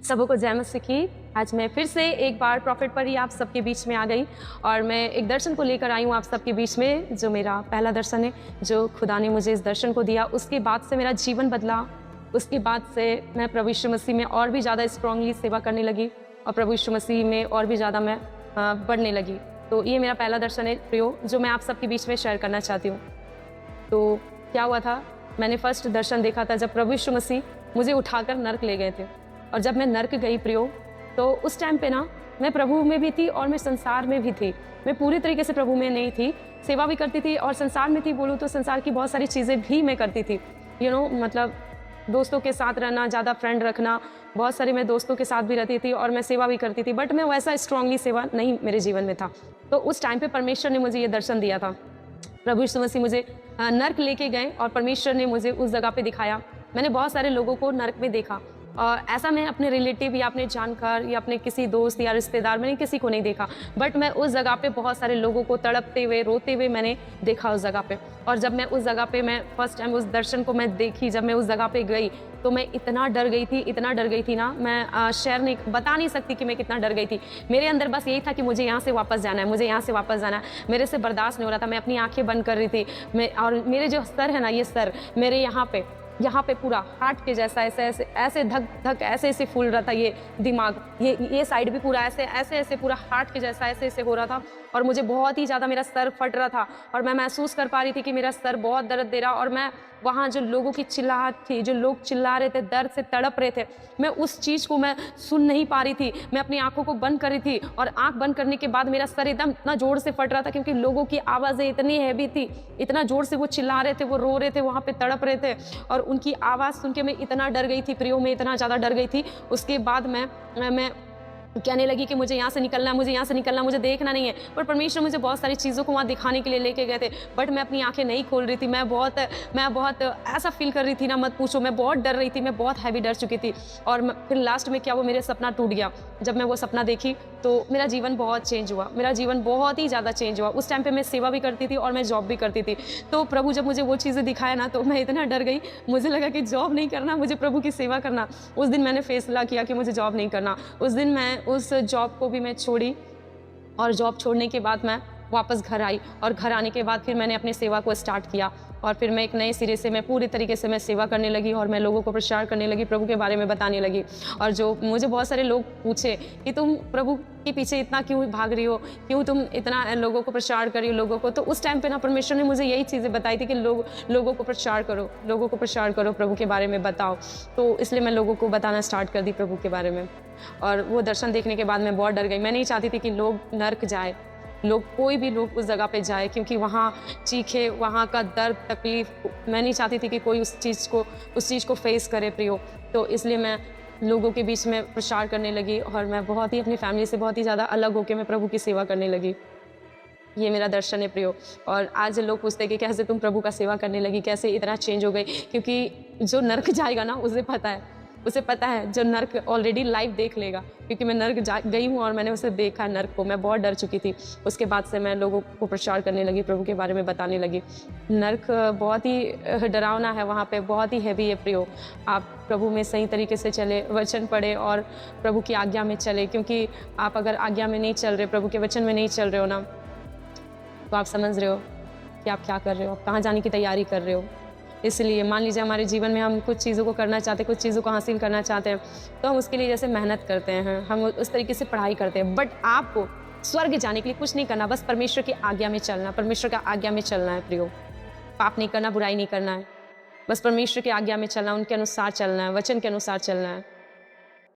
सबों को जय मसीह की। आज मैं फिर से एक बार प्रॉफिट पर ही आप सबके बीच में आ गई और मैं एक दर्शन को लेकर आई हूँ आप सबके बीच में, जो मेरा पहला दर्शन है, जो खुदा ने मुझे इस दर्शन को दिया। उसके बाद से मेरा जीवन बदला। उसके बाद से मैं प्रभु यीशु मसीह में और भी ज़्यादा स्ट्रांगली सेवा करने लगी और प्रभु यीशु मसीह में और भी ज़्यादा मैं बढ़ने लगी। तो ये मेरा पहला दर्शन है प्रियो, जो मैं आप सबके बीच में शेयर करना चाहती हूँ। तो क्या हुआ था, मैंने फर्स्ट दर्शन देखा था जब प्रभु यीशु मसीह मुझे उठाकर नर्क ले गए थे। और जब मैं नर्क गई प्रियो, तो उस टाइम पे ना मैं प्रभु में भी थी और मैं संसार में भी थी। मैं पूरी तरीके से प्रभु में नहीं थी, सेवा भी करती थी और संसार में थी। बोलूँ तो संसार की बहुत सारी चीज़ें भी मैं करती थी। मतलब दोस्तों के साथ रहना, ज़्यादा फ्रेंड रखना, बहुत सारी मैं दोस्तों के साथ भी रहती थी और मैं सेवा भी करती थी, बट मैं वैसा स्ट्रांगली सेवा नहीं मेरे जीवन में था। तो उस टाइम पे परमेश्वर ने मुझे ये दर्शन दिया था। प्रभु यीशु मसीह मुझे नर्क लेके गए और परमेश्वर ने मुझे उस जगह पे दिखाया। मैंने बहुत सारे लोगों को नर्क में देखा और ऐसा मैं अपने रिलेटिव या अपने जानकार या अपने किसी दोस्त या रिश्तेदार, मैंने किसी को नहीं देखा, बट मैं उस जगह पे बहुत सारे लोगों को तड़पते हुए, रोते हुए मैंने देखा उस जगह पे। और जब मैं उस जगह पे, मैं फर्स्ट टाइम उस दर्शन को मैं देखी, जब मैं उस जगह पे गई तो मैं इतना डर गई थी ना, मैं शेयर नहीं, बता नहीं सकती कि मैं कितना डर गई थी। मेरे अंदर बस यही था कि मुझे यहाँ से वापस जाना है, मुझे यहाँ से वापस जाना है। मेरे से बर्दाश्त नहीं हो रहा था, मैं अपनी आंखें बंद कर रही थी। और मेरे जो सर है ना, ये सर मेरे यहाँ पे पूरा हार्ट के जैसा ऐसे धक धक ऐसे फूल रहा था। ये दिमाग, ये साइड भी पूरा ऐसे पूरा हार्ट के जैसा ऐसे हो रहा था और मुझे बहुत ही ज़्यादा मेरा सर फट रहा था और मैं महसूस कर पा रही थी कि मेरा सर बहुत दर्द दे रहा। और मैं वहाँ जो लोगों की चिल्लाहट थी, जो लोग चिल्ला रहे थे, दर्द से तड़प रहे थे, मैं उस चीज़ को मैं सुन नहीं पा रही थी। मैं अपनी आंखों को बंद कर रही थी और आंख बंद करने के बाद मेरा सर एकदम इतना जोर से फट रहा था, क्योंकि लोगों की आवाज़ें इतनी हैवी थी, इतना जोर से वो चिल्ला रहे थे, वो रो रहे थे, वहाँ पे तड़प रहे थे और उनकी आवाज़ सुन के मैं इतना डर गई थी प्रियो, मैं इतना ज़्यादा डर गई थी। उसके बाद मैं कहने लगी कि मुझे यहाँ से निकलना है, मुझे देखना नहीं है। पर परमेश्वर मुझे बहुत सारी चीज़ों को वहाँ दिखाने के लिए लेके गए थे, बट मैं अपनी आंखें नहीं खोल रही थी। मैं बहुत ऐसा फील कर रही थी ना, मत पूछो। मैं बहुत डर रही थी, मैं बहुत हैवी डर चुकी थी। और फिर लास्ट में क्या, वो मेरे सपना टूट गया। जब मैं वो सपना देखी तो मेरा जीवन बहुत चेंज हुआ, मेरा जीवन बहुत ही ज़्यादा चेंज हुआ। उस टाइम पर मैं सेवा भी करती थी और मैं जॉब भी करती थी। तो प्रभु जब मुझे वो चीज़ें दिखाया ना, तो मैं इतना डर गई, मुझे लगा कि जॉब नहीं करना, मुझे प्रभु की सेवा करना। उस दिन मैंने फैसला किया कि मुझे जॉब नहीं करना। उस दिन मैं उस जॉब को भी मैं छोड़ी और जॉब छोड़ने के बाद मैं वापस घर आई और घर आने के बाद फिर मैंने अपनी सेवा को स्टार्ट किया और फिर मैं एक नए सिरे से, मैं पूरी तरीके से मैं सेवा करने लगी और मैं लोगों को प्रचार करने लगी, प्रभु के बारे में बताने लगी। और जो मुझे बहुत सारे लोग पूछे कि तुम प्रभु के पीछे इतना क्यों भाग रही हो, क्यों तुम इतना लोगों को प्रचार कर रही हो लोगों को, तो उस टाइम पे ना परमेश्वर ने मुझे यही चीज़ें बताई थी कि लोगों को प्रचार करो, प्रभु के बारे में बताओ। तो इसलिए मैं लोगों को बताना स्टार्ट कर दी प्रभु के बारे में। और वो दर्शन देखने के बाद मैं बहुत डर गई। मैं नहीं चाहती थी कि लोग नर्क जाए, कोई भी लोग उस जगह पे जाए, क्योंकि वहाँ चीखे, वहाँ का दर्द, तकलीफ, मैं नहीं चाहती थी कि कोई उस चीज़ को फेस करे प्रियो। तो इसलिए मैं लोगों के बीच में प्रचार करने लगी और मैं बहुत ही अपनी फैमिली से बहुत ही ज़्यादा अलग होकर मैं प्रभु की सेवा करने लगी। ये मेरा दर्शन है प्रियो। और आज लोग पूछते हैं कि कैसे तुम प्रभु का सेवा करने लगी, कैसे इतना चेंज हो गई, क्योंकि जो नर्क जाएगा ना, उसे पता है जो नर्क ऑलरेडी लाइव देख लेगा, क्योंकि मैं नर्क गई हूँ और मैंने उसे देखा है नर्क को। मैं बहुत डर चुकी थी। उसके बाद से मैं लोगों को प्रचार करने लगी, प्रभु के बारे में बताने लगी। नर्क बहुत ही डरावना है, वहाँ पे बहुत ही हैवी है प्रियो। आप प्रभु में सही तरीके से चले, वचन पढ़े और प्रभु की आज्ञा में चले, क्योंकि आप अगर आज्ञा में नहीं चल रहे, प्रभु के वचन में नहीं चल रहे हो ना, तो आप समझ रहे हो कि आप क्या कर रहे हो, आप कहाँ जाने की तैयारी कर रहे हो। इसलिए मान लीजिए हमारे जीवन में हम कुछ चीज़ों को करना चाहते हैं, कुछ चीज़ों को हासिल करना चाहते हैं, तो हम उसके लिए जैसे मेहनत करते हैं, हम उस तरीके से पढ़ाई करते हैं। बट आपको स्वर्ग जाने के लिए कुछ नहीं करना, बस परमेश्वर की आज्ञा में चलना, परमेश्वर का आज्ञा में चलना है प्रियो। पाप नहीं करना, बुराई नहीं करना है, बस परमेश्वर की आज्ञा में चलना, उनके अनुसार चलना है, वचन के अनुसार चलना है।